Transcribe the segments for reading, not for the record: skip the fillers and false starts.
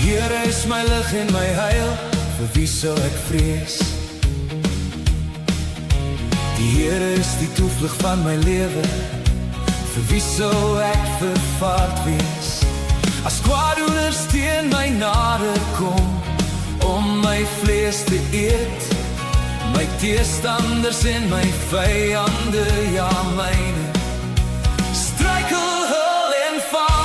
Here is my lig en my heil, vir wie sou ek vrees? Die Here is die toevlug van my lewe, vir wie sou ek vervaard wees? As kwaadoeners teen my nader kom, om my vlees te eet, my teestanders en my vyande, ja myne, struikel, hul en val.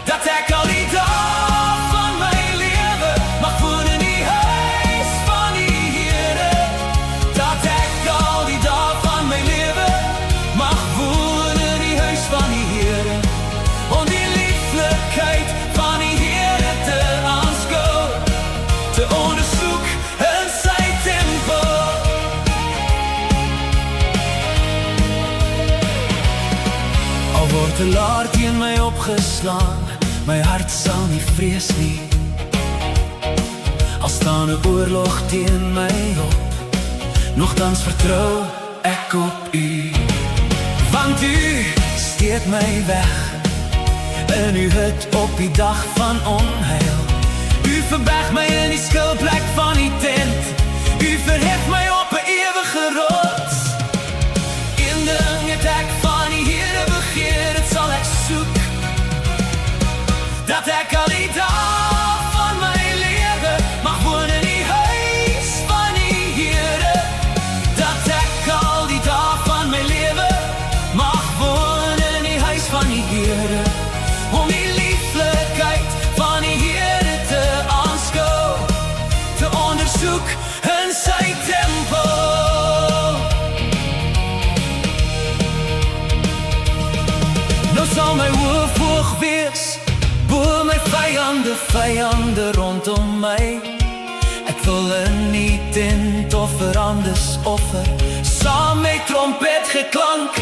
Dat ek al die dag van my lewe mag woon in die huis van die Here. Dat ek al die dag van my lewe mag woon in die huis van die Here. Om die lieflikheid van die Here te aanskou, te ondersoek in sy tempel. Al word die laar teen my opgeslaan, my hart sal nie vrees nie. Al staan 'n oorlog teen my op, nogtans vertrou ek op U. Want U steek my weg in U hut op die dag van onheil. U verberg my in die skuilplek van die tent. U verhef my op 'n ewige rots. In die dek van die Here begeer, dit sal ek soek. Dat ek al die dag van my lewe mag woon in die huis van die Here. Dat ek al die dag van my lewe mag woon in die huis van die Here. Om die lieflikheid van die Here te aanskou, te ondersoek in sy tempel. Nou sal my hoof hoog wees bo my vyande rondom my. Ek wil in die tent offer, anders offer, saam met trompet geklank.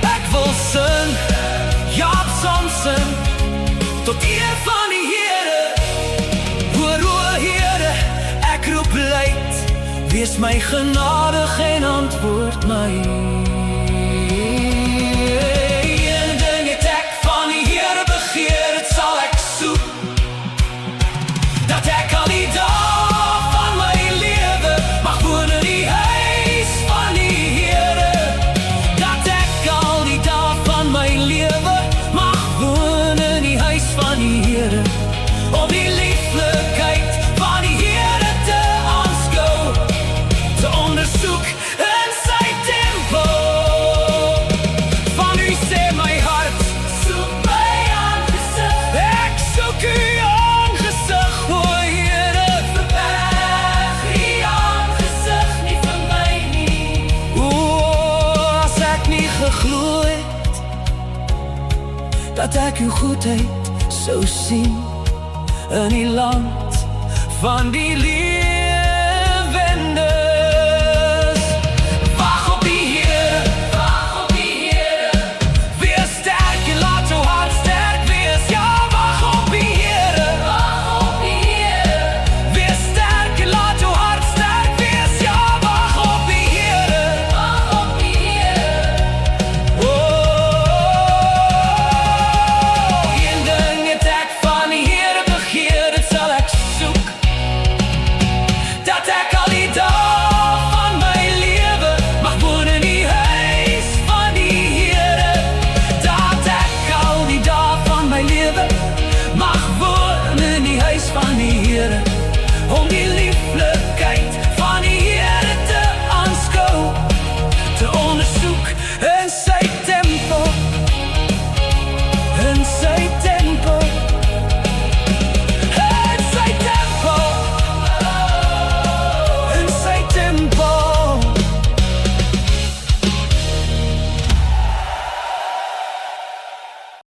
Ek wil sing, Jaap Samson, tot eer van die Here. Hoor o Here, ek roep luid, wees my genadig en antwoord my. Dat ek al die dag van my lewe mag woon in die huis van die Here. Dat ek al die dag van my lewe mag woon in die huis van die Here. Om die lieflikheid van die Here te aanskou, te ondersoek in sy tempel. Van U sê my hart, soek my aangesig. Ek soek U aangesig. Geglo het dat ek U goedheid sou sien in die land van die lewe.